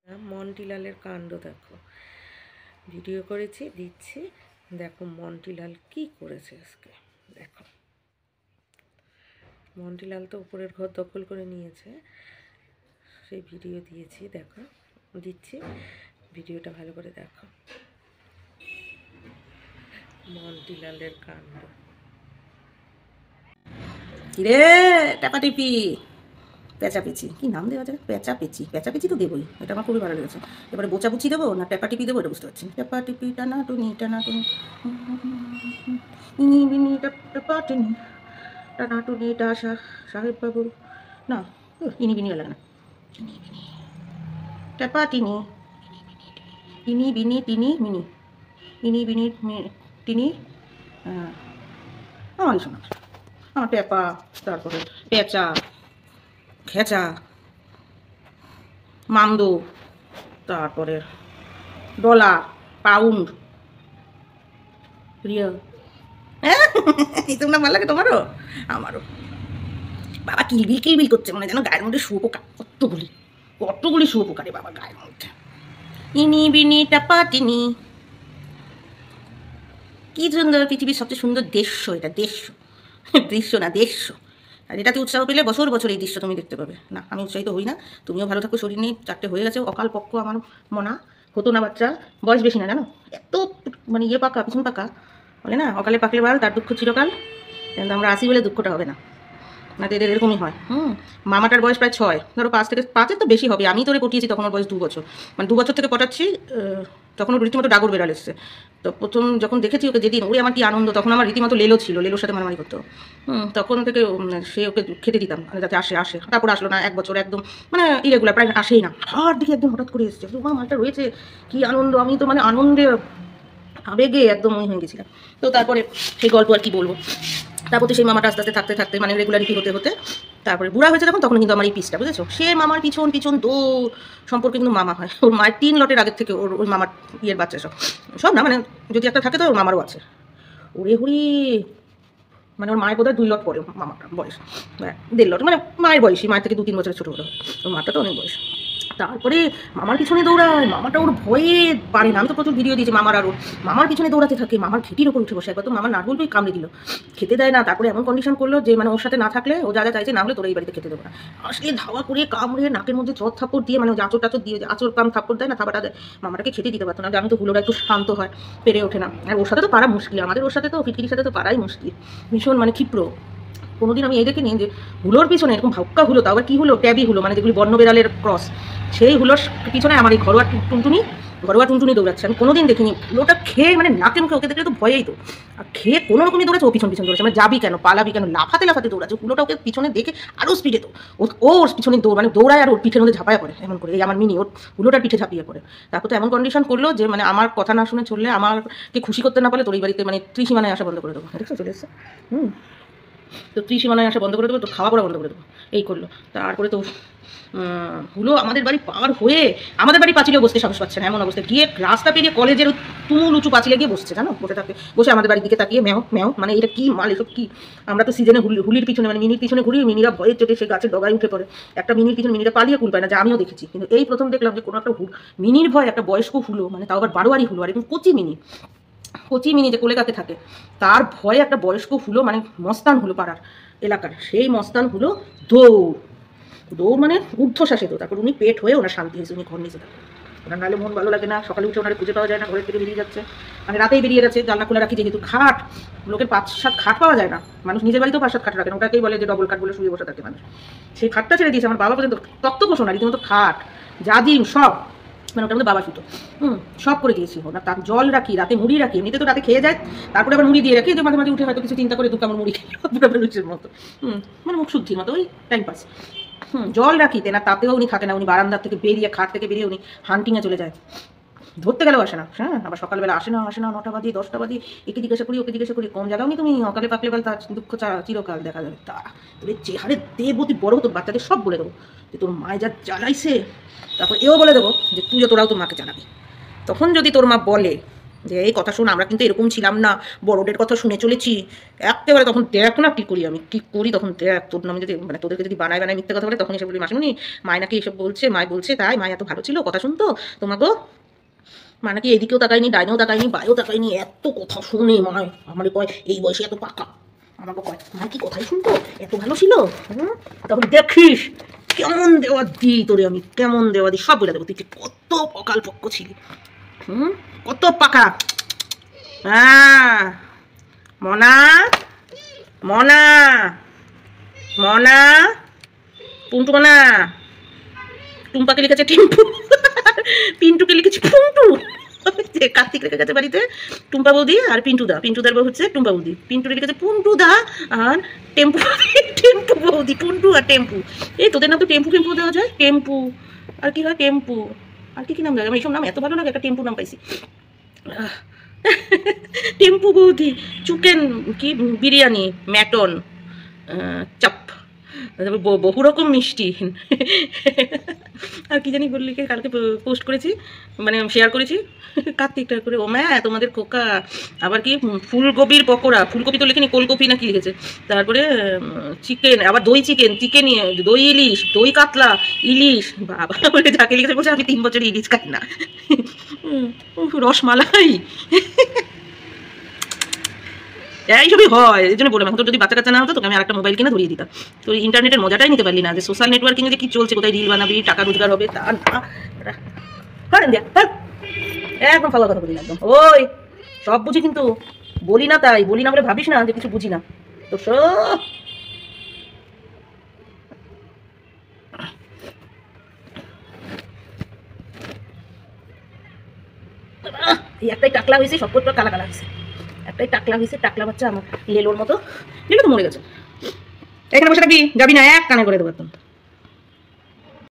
মন্টিলালের কাণ্ড দেখো, ভিডিও করেছি দিচ্ছি। দেখো মন্টিলাল কি করেছে আজকে। দেখো মন্টিলাল তো উপরের ঘর দখল করে নিয়েছে, সেই ভিডিও দিয়েছি। দেখো দিচ্ছি, ভিডিওটা ভালো করে দেখো। মন্টিলালের কাণ্ড। কিরে টাপাটিপি পেঁচাপেচি, কি নাম দেওয়া যায়? পেঁচাপেচি, পেঁচাপেচি তো দেবোই, এটা আমার খুবই ভালো লেগেছে। এবারে বোচাবুচি দেবো না টেপাটিপি দেবো এটা বুঝতে পারছি। টেপাটিপি টানাটুনি টানাটুনি ইনি বিনি টেপাটুনি টানাটুনি টাসা সাহেব বাবুর না, ইনি বিনি লাগে না। ইনি বিনি টেপাটিনি ইনি বিনি টিনি মিনি ইনি বিনি টিনি। আমার শোনা, আমার টেপা, তারপরে পেঁচা, খেচা, মামদো, তারপরে ডলার, পাউন্ড, রিয়াল। এইসব না ভালো লাগে তোমারও? আমারও। বাবা কিলবিল কিলবিল করছে, মানে যেন গায়ের মধ্যে শুয়োপোকা, কতগুলি শুয়োপোকা রে বাবা গায়ের মধ্যে। ইনি বিনি টাপা টিনি। কি সুন্দর, পৃথিবীর সবচেয়ে সুন্দর দৃশ্য এটা, দৃশ্য না দৃশ্য। আর এটাতে উৎসাহ পেলে বছর বছর এই দৃশ্য তুমি দেখতে পাবে। না আমি উৎসাহিত হই না, তুমিও ভালো থাকো, শরীর নিয়ে 4টে হয়ে গেছে, অকাল পক্ষ আমার মনা হতো না বাচ্চা, বয়স বেশি না জানো, এত মানে ইয়ে পাকা পিছন পাকা, বলে না অকালে পাকলে বাল তার দুঃখ চিরকাল। কিন্তু আমরা আসি বলে দুঃখটা হবে না, না তো এদের এরকমই হয়। মামাটার বয়স প্রায় 6, ধরো 5 থেকে 5-এর তো বেশি হবে। আমি তোরে পটিয়েছি তখন ওর বয়স 2 বছর, মানে 2 বছর থেকে পটাচ্ছি। তখন ওর রীতিমতো ডাগর বেড়াল এসছে। তো প্রথম যখন দেখেছি ওকে যেদিন, ওরে আমার কি আনন্দ, তখন আমার রীতিমতো লেলো ছিল, লেলোর সাথে মারামারি করতো। তখন থেকে সে ওকে খেতে দিতাম, মানে যাতে আসে। তারপর আসলো না 1 বছর, একদম মানে ইরেগুলার, প্রায় আসেই না। আর দেখি একদম হঠাৎ করে এসছে, মা মালটা রয়েছে, কি আনন্দ। আমি তো মানে আনন্দে আবেগে একদম ওই হয়ে গেছিলাম। তো তারপরে সেই গল্প আর কি বলবো। তারপর তো সেই মামাটা আস্তে আস্তে থাকতে থাকতে মানে রেগুলারিটি হতে হতে তারপরে বুড়া হয়েছে তখন কিন্তু আমার এই পিসটা, বুঝেছো? সে মামার পিছন পিছন সম্পর্কে কিন্তু মামা হয়। ওর মায়ের 3 লটের আগের থেকে ওর ওই মামার ইয়ের বাচ্চা সব না, মানে যদি একটা থাকে তো ওর মামারও আছে। ওরে হরি, মানে ওর মায়ের বোধহয় 2 লট পরে মামাটা বয়স, 1.5 লট, মানে মায়ের বয়সী, মায়ের থেকে 2-3 বছরের ছোটো হলো। ওর মাটা তো অনেক বয়স। তারপরে মামার পিছনে দৌড়ায়, মামাটা ওর ভয়ে পারে না। আমি তো প্রচুর ভিডিও দিয়েছি মামার, আর ওর মামার পিছনে দৌড়াতে থাকে, মামার ঘেটির ওপর উঠে বসে। একবার তো মামার নাট বলবেই কামড়ে দিল, খেতে দেয় না। তারপরে এমন কন্ডিশন করলো যে মানে ওর সাথে না থাকলে ও যা যা চাইছে, না হলে তোরা এই বাড়িতে খেতে দেবো না। আসলে ধাওয়া করে কামড়ে নাকের মধ্যে চট থাপ্পড় দিয়ে, মানে আঁচড় টাচড় দিয়ে, আঁচড় কাম থাপ্পড় দেয় না, থাবাটা দেয়। মামাটাকে খেতে দিতে পারতো না। আমি তো হুলোরা একটু শান্ত হয়, পেরে ওঠে না। আর ওর সাথে তো পারা মুশকিল, আমাদের ওর সাথে তো ফিটকিরির সাথে তো পারাই মুশকিল, ভীষণ মানে ক্ষিপ্র। কোনোদিন আমি এই দেখিনি যে হুলোর পিছনে এরকম ভাক্কা হুলো, তাও আবার কি হলো, ট্যাবি হলো, মানে যেগুলি বন্য বেড়ালের ক্রস, সেই হুলোর পিছনে আমার এই ঘরোয়া টুনটুনি দৌড়াচ্ছে। আমি কোনোদিন দেখিনি। হুলোটা খেয়ে মানে নাকে মুখে, ওকে দেখলে তো ভয়েই তো। আর খেয়ে কোনো রকমই দৌড়াচ্ছে, ও পিছন দৌড়াচ্ছে, মানে যাবি কেন, পালাবি কেন, লাফাতে দৌড়াচ্ছে। হুলোটা ওকে পিছনে দেখে আরও স্পিডে তো ওর পিছনে দৌড়, মানে দৌড়ায় আর ওর পিঠের মধ্যে ঝাঁপায় পড়ে এমন করে। এই আমার মিনি ওর হুলোটার পিঠে ঝাঁপিয়ে পড়ে। তারপর তো এমন কন্ডিশন করলো যে মানে আমার কথা না শুনে চললে, আমাকে খুশি করতে না পারলে তোর এই বাড়িতে মানে ত্রিসীমানায় আসা বন্ধ করে দেবো। দেখছো চলে এসছে। তো ত্রিসীমানায় আসা বন্ধ করে দেবো, তো খাওয়া পড়া বন্ধ করে দেবো, এই করলো। তারপরে তো হুলো আমাদের বাড়ি পার হয়ে আমাদের বাড়ি পাঁচিলে বসতে সাহস পাচ্ছে না, এমন অবস্থা। গিয়ে রাস্তা পেরিয়ে কলেজের তুমুল উঁচু পাঁচিলে গিয়ে বসছে, জানো, বসে আমাদের বাড়ির দিকে তাকিয়ে ম্যাও ম্যাও, মানে এটা কি মাল, এসব কি। আমরা তো সিজনে হুলির পিছনে, মানে মিনির পিছনে ঘুরি, মিনিরা ভয়ের চোটে সে গাছের ডগায় উঠে পড়ে। একটা মিনির পিছনে মিনিরা পালিয়ে কুল পায় না, যা আমিও দেখেছি। কিন্তু এই প্রথম দেখলাম যে কোনো একটা মিনির ভয় একটা বয়স্ক হুলো, মানে তাও আবার বারোয়ারি হুলো, আর এরকম কচি মিনি যে কোলে কাকে থাকে, তার ভয়ে একটা বয়স্ক হুলো, মানে মস্তান হুলো পাড়ার এলাকার, সেই মস্তান হুলো দৌড় মানে ঊর্ধ্বশ্বাসে তো। তারপর উনি পেট হয়ে ওনার শান্তি হয়েছে, উনি ঘর নিচে থাকেন। ওনার নাহলে মন ভালো লাগে না, সকালে উঠে ওনার খুঁজে পাওয়া যায় না, ঘরের থেকে বেরিয়ে যাচ্ছে, মানে রাতেই বেরিয়ে যাচ্ছে। জানলা খোলা রাখি, যেহেতু খাট, লোকের 5-7 খাট পাওয়া যায় না, মানুষ নিজের বাড়িতেও 5-7 খাট রাখেন, ওটাকেই বলে যে ডবল খাট বলে শুয়ে বসে থাকে মানুষ। সেই খাটটা ছেড়ে দিয়েছে আমার বাবা পর্যন্ত, তক্তপোষণ না, রীতিমতো খাট যা দিন সব, মানে ওটার মধ্যে বাবা শুতো। সব করে দিয়েছি। ওটা তার জল রাখি, রাতে মুড়ি রাখি, এমনিতে তো রাতে খেয়ে যায়, তারপরে আবার মুড়ি দিয়ে রাখি, যে মাঝে মাঝে উঠে হয়তো কিছু চিন্তা করে 2 কামড় মুড়ি খেয়ে লুচির মতো, মানে মুখ শুদ্ধির মতো, ওই টাইম পাস। জল রাখি তেনা, তাতেও উনি থাকে না। উনি বারান্দার থেকে বেরিয়ে, খাট থেকে বেরিয়ে উনি হান্টিংয়ে চলে যায়, ধরতে গেলেও আসে না। হ্যাঁ, আবার সকালবেলা আসে না 9টা বাজে 10টা বাজে, একে জিজ্ঞাসা করি ওকে জিজ্ঞাসা করি, কম জায়গাও নি তুমি, অকালে পাকলে বল তার দুঃখ চিরকাল দেখা যাবে। তা তোর চেহারে দেবতী বড় হতো, বাচ্চাদের সব বলে দেবো যে তোর মায় যা জ্বালাইছে। তারপর এও বলে দেবো যে তুইও তোরাও তোর মাকে জানাবি। তখন যদি তোর মা বলে যে এই কথা শোন, আমরা কিন্তু এরকম ছিলাম না, বড়দের কথা শুনে চলেছি একেবারে। তখন দেখ না কি করি, আমি কি করি তখন দেখ। তোর নামে যদি মানে তোদেরকে যদি বানায় বানায় মিথ্যে কথা বলে, তখন এসে বলি মাসিমণি মায় নাকি এসব বলছে, মায় বলছে তাই, মায় এত ভালো ছিল কথা শুনতো তোমাকে, মা নাকি এদিকেও তাকায়নি, ডাইনেও তাকায়নি, বায়েও তাকায়নি, এত কথা শুনে মায় আমারে কয় এই বয়সে এত পাকা। আমাকে কয় মায় কি কথাই শুনতো, এত ভালো ছিল। তখন দেখিস কেমন দেওয়া দিই তোরে আমি, কেমন দেওয়া দিই সব বলে দেবো, তুই কত অকাল পক্ষ ছিলি, কত পাকা। হ্যাঁ মনা, মনা, মনা, পুন্টু মনা, টুম্পাকে লিখেছে টিম্পু, পিন্টুকে লিখেছে পুন্টু। যে কার্তিক রেখে গেছে বাড়িতে টুম্পা বৌদি আর পিন্টুদার বউ হচ্ছে টুম্পা বৌদি, পিন্টুরে লিখেছে পুন্টু দা আর টেম্পু, টেম্পু বৌদি, টুন্টু আর টেম্পু। এই তোদের নাম তো টেম্পু টেম্পু দেওয়া যায়, টেম্পু আর কি হয় টেম্পু, আর কি কি নাম দেয়, আমার এইসব নাম এত ভালো লাগে, একটা টেম্পু নাম পাইছি। টেম্পু বৌদি, চিকেন কি বিরিয়ানি, ম্যাটন, চাপ, বহু রকম মিষ্টি। আর কি জানি বললি, কালকে পোস্ট করেছি মানে শেয়ার করেছি কার্তিকটা করে, ও ম্যা তোমাদের খোকা। আবার কি ফুলকপির পকোড়া, ফুলকপি তো লেখেনি কোলকপি না কি লিখেছে। তারপরে চিকেন, আবার দই চিকেন, চিকেন দই ইলিশ, দই কাতলা, ইলিশ, বাবা বলে যাকে লিখেছে বলছে আমি 3 বছর ইলিশ খাই না। রসমালাই, এইসবই হয়। এই জন্য বললাম, এখন তো যদি বাচ্চা কাচ্চা না হতো তোকে আমি আরেকটা মোবাইল কিনে ধরিয়ে দিতাম। তো ইন্টারনেটের মজাটাই নিতে পারলি না, যে সোশ্যাল নেটওয়ার্কিংয়ে যে কি চলছে, কোথায় রিল বানাবি, টাকা রোজগার হবে, তা না। একদম ফাওয়া কথা বলি না, একদম ওই সব বুঝি কিন্তু বলি না, তাই বলি না বলে ভাবিস না যে কিছু বুঝি না। তো সব এই একটাই টাকলা হয়েছে, সব করতে কালা কালা হয়েছে, একটাই টাকলা হয়েছে, টাকলা বাচ্চা আমার লেলোর মতো। লেলো তো মরে গেছে। এখানে বসে থাকবি, যাবি না, এক কানে করে দেবো একদম।